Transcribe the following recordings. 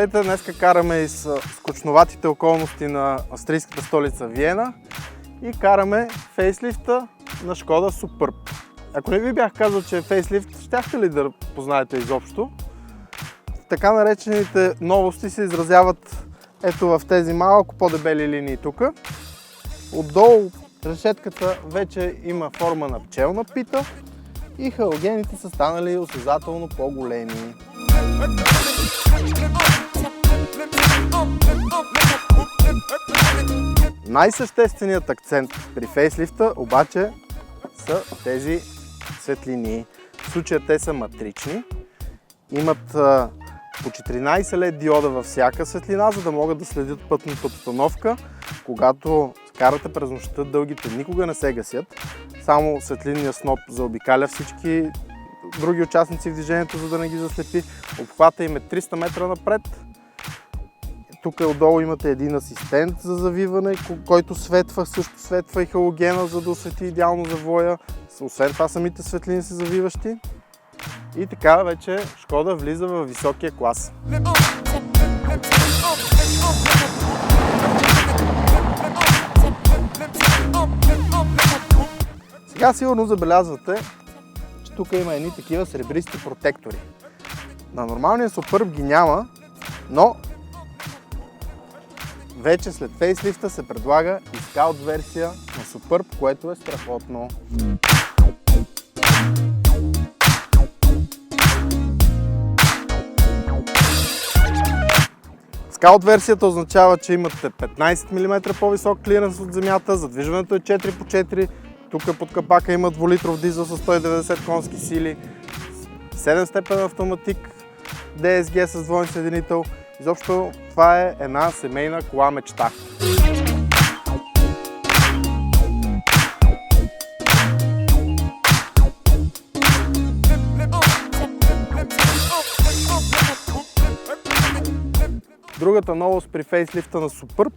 Здравейте, днеска караме из скучноватите околности на австрийската столица Виена и караме фейслифта на Шкода Superb. Ако не ви бях казал, че е фейслифт, щяхте ли да познаете изобщо? Така наречените новости се изразяват ето в тези малко по-дебели линии тук. Отдолу решетката вече има форма на пчелна пита и халогените са станали осезателно по-големи. Най-същественият акцент при фейслифта обаче са тези светлини. В случая те са матрични. Имат по 14 LED диода във всяка светлина, за да могат да следят пътната обстановка. Когато карате през нощта, дългите никога не се гасят. Само светлинният сноп заобикаля всички други участници в движението, за да не ги заслепи. Обхвата им е 300 метра напред. Тук отдолу имате един асистент за завиване, който също светва и халогена, за да освети идеално завоя. Освен това самите светлини са завиващи. И така вече Шкода влиза в високия клас. Сега сигурно забелязвате, че тук има едни такива сребристи протектори. На нормалния Superb ги няма, но вече след фейслифта се предлага и скаут версия на Superb, което е страхотно. Скаут версията означава, че имате 15 мм по-висок клиренс от земята, задвижването е 4x4, тук под капака има 2-литров дизел с 190 конски сили, 7-степен автоматик, DSG с двоен съединител. Изобщо това е една семейна кола мечта. Другата новост при фейслифта на Superb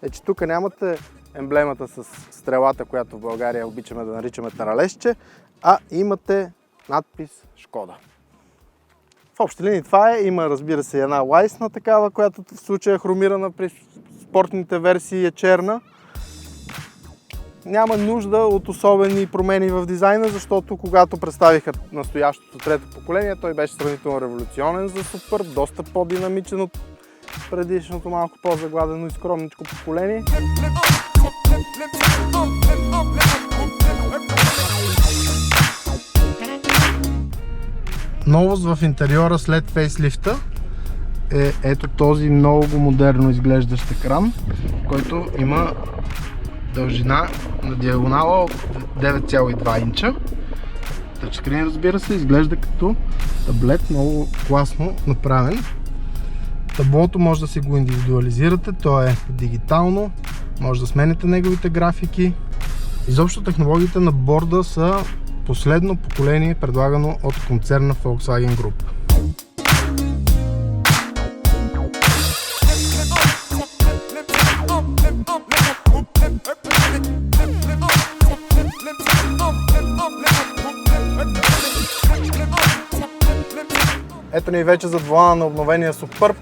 е, че тук нямате емблемата с стрелата, която в България обичаме да наричаме таралежче, а имате надпис Шкода. В общи линии това е. Има, разбира се, една лайсна такава, която в случая е хромирана, при спортните версии е черна. Няма нужда от особени промени в дизайна, защото когато представиха настоящото трето поколение, той беше сравнително революционен за Superb, доста по-динамичен от предишното, малко по-загладено и скромничко поколение. Новост в интериора след фейслифта е ето този много модерно изглеждащ екран, който има дължина на диагонала от 9,2 инча. Тъчскрин, разбира се, изглежда като таблет, много класно направен. Таблото може да си го индивидуализирате, то е дигитално, може да смените неговите графики. Изобщо технологиите на борда са последно поколение, предлагано от концерна Volkswagen Group. Ето ни вече зад волана на обновения Superb.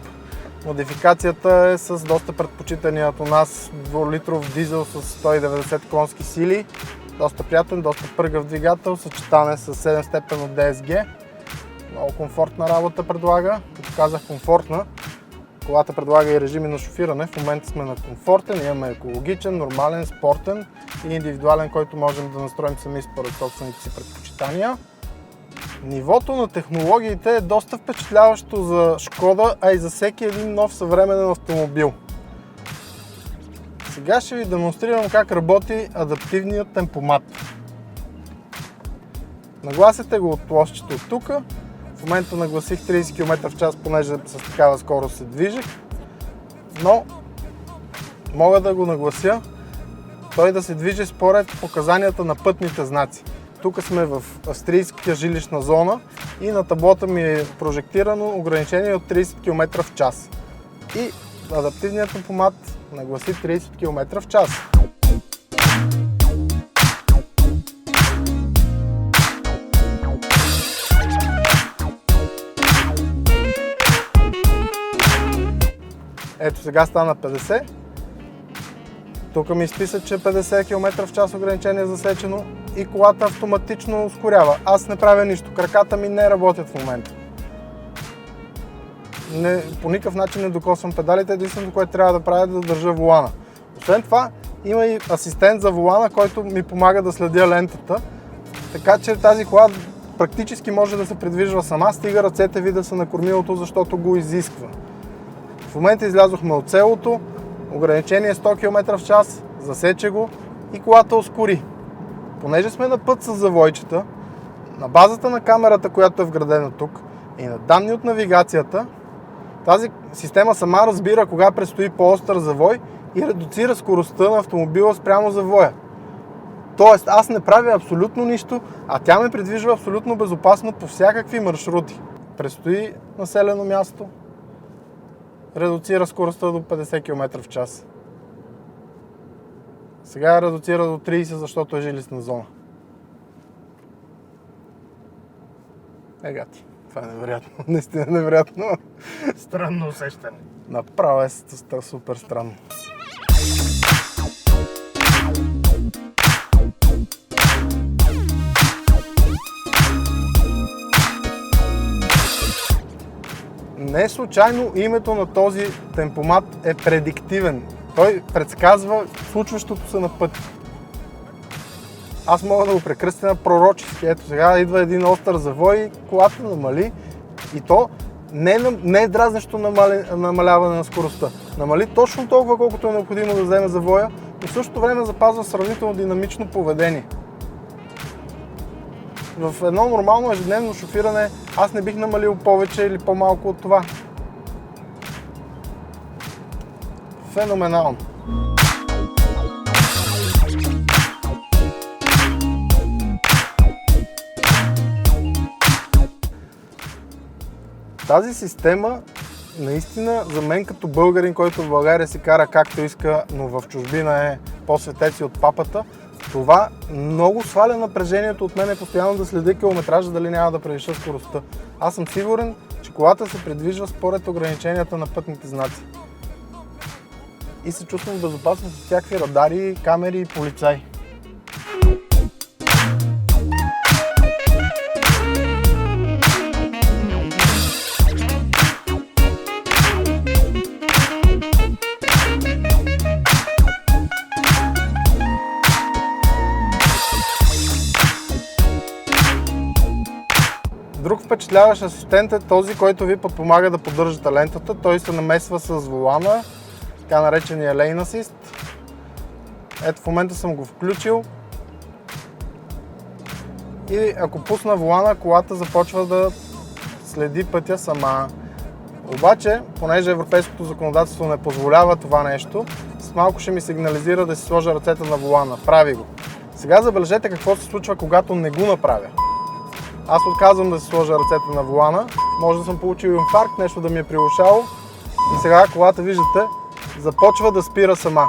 Модификацията е с доста предпочитаният у нас 2-литров дизел с 190 конски сили. Доста приятен, доста пъргав двигател, съчетане с 7-степен от DSG. Много комфортна работа предлага. Като казах комфортна, колата предлага и режими на шофиране. В момента сме на комфортен, имаме екологичен, нормален, спортен и индивидуален, който можем да настроим сами според собствените си предпочитания. Нивото на технологиите е доста впечатляващо за Шкода, а и за всеки един нов съвременен автомобил. Сега ще ви демонстрирам как работи адаптивният темпомат. Нагласите го от лошчето от тук. В момента нагласих 30 км в час, понеже с такава скорост се движих. Но мога да го наглася той да се движи според показанията на пътните знаци. Тук сме в австрийска жилищна зона и на таблото ми е прожектирано ограничение от 30 км в час. И адаптивният темпомат нагласи 30 км в час. Ето сега стана 50. Тук ми изписа, че 50 км в час ограничение е засечено и колата автоматично ускорява. Аз не правя нищо, краката ми не работят в момента. По никакъв начин не докосвам педалите, единственото, което трябва да правя е да държа волана. Освен това, има и асистент за волана, който ми помага да следя лентата, така че тази кола практически може да се придвижва сама, стига ръцете ви да са на кормилото, защото го изисква. В момента излязохме от селото, ограничение 100 км в час, засече го и колата ускори. Понеже сме на път с завойчета, на базата на камерата, която е вградена тук и на данни от навигацията, тази система сама разбира кога предстои по-остър завой и редуцира скоростта на автомобила спрямо завоя. Тоест аз не правя абсолютно нищо, а тя ме придвижва абсолютно безопасно по всякакви маршрути. Предстои населено място, редуцира скоростта до 50 км в час. Сега я редуцира до 30, защото е жилищна зона. Гати, това е невероятно, наистина невероятно. Странно усещане. Направо е супер странно. Не случайно името на този темпомат е предиктивен. Той предсказва случващото се на пътя. Аз мога да го прекръстя на пророчески. Ето сега идва един остър завой, колата намали и то не е дразнещо намаляване на скоростта. Намали точно толкова, колкото е необходимо да вземе завоя, но в същото време запазва сравнително динамично поведение. В едно нормално ежедневно шофиране аз не бих намалил повече или по-малко от това. Феноменално! Тази система наистина за мен като българин, който в България си кара както иска, но в чужбина е по-светец и от папата, това много сваля напрежението от мен е постоянно да следя километража, дали няма да превиша скоростта. Аз съм сигурен, че колата се придвижва според ограниченията на пътните знаци. И се чувствам безопасно с всякакви радари, камери и полицаи. Друг впечатляващ асистент е този, който ви подпомага да поддържате лентата. Той се намесва с волана, така наречения Lane Assist. Ето в момента съм го включил. И ако пусна волана, колата започва да следи пътя сама. Обаче, понеже европейското законодателство не позволява това нещо, с малко ще ми сигнализира да си сложа ръцете на волана. Прави го. Сега забележете какво се случва, когато не го направя. Аз отказвам да си сложа ръцете на волана, може да съм получил инфаркт, нещо да ми е прилушало и сега колата, виждате, започва да спира сама.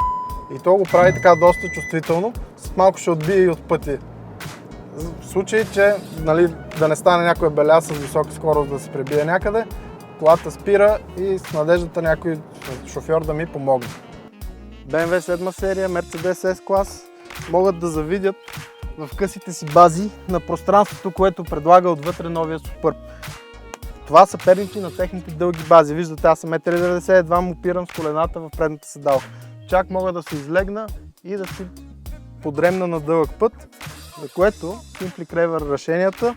И то го прави така доста чувствително, с малко ще отбие и от пътя. В случай, че да не стане някоя беля с висока скорост да се пребие някъде, колата спира и с надеждата някой шофьор да ми помогне. BMW 7 серия, Mercedes S-клас могат да завидят в късите си бази на пространството, което предлага отвътре новия Superb. Това са перничи на техните дълги бази. Виждате, аз съм 1,90 м, едва му опирам с колената в предната седалка. Чак мога да се излегна и да си подремна на дълъг път, за което Simply Clever решенията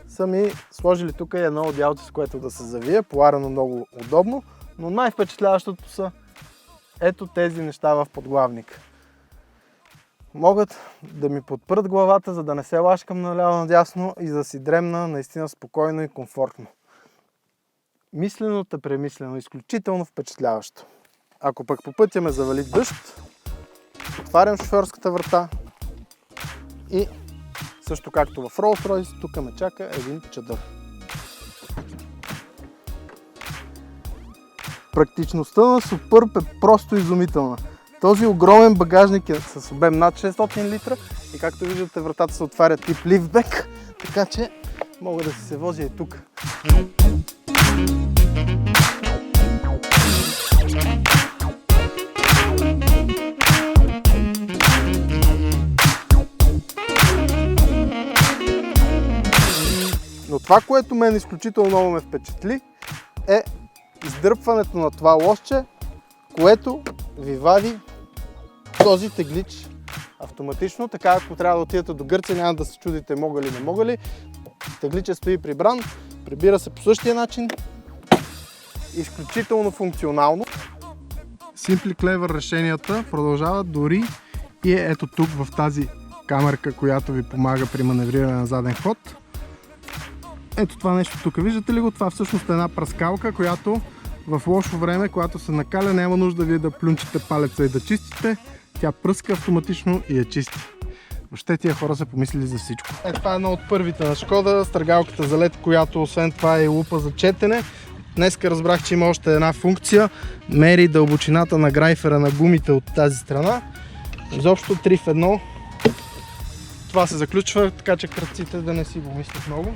са ми сложили тук и едно одеялце, с което да се завия, поларено много удобно, но най-впечатляващото са ето тези неща в подглавника. Могат да ми подпрат главата, за да не се лашкам наляво-надясно и да си дремна наистина спокойно и комфортно. Мислено те премислено, изключително впечатляващо. Ако пък по пътя ме завали дъжд, отварям шофьорската врата и също както в Rolls-Royce, тук ме чака един чадър. Практичността на Superb е просто изумителна. Този огромен багажник е с обем над 600 литра и както виждате вратата се отваря тип лифтбек, така че мога да се возя и тук. Но това, което мен изключително много ме впечатли, е издърпването на това лостче, което ви вади този теглич автоматично. Така, ако трябва да отидете до Гърция, няма да се чудите мога ли, не мога ли. Тегличът стои прибран, прибира се по същия начин. Изключително функционално. Simply Clever решенията продължават дори и ето тук в тази камерка, която ви помага при маневриране на заден ход. Ето това нещо тук, виждате ли го? Това всъщност е една пръскалка, която в лошо време, когато се накаля, няма нужда вие да плюнчите палеца и да чистите. Тя пръска автоматично и я чисти. Въобще тия хора са помислили за всичко. Ето това е едно от първите на Шкода, стъргалката за LED, която освен това е и лупа за четене. Днеска разбрах, че има още една функция. Мери дълбочината на грайфера на гумите от тази страна. Изобщо 3 в 1. Това се заключва, така че кръците да не си го мислят много.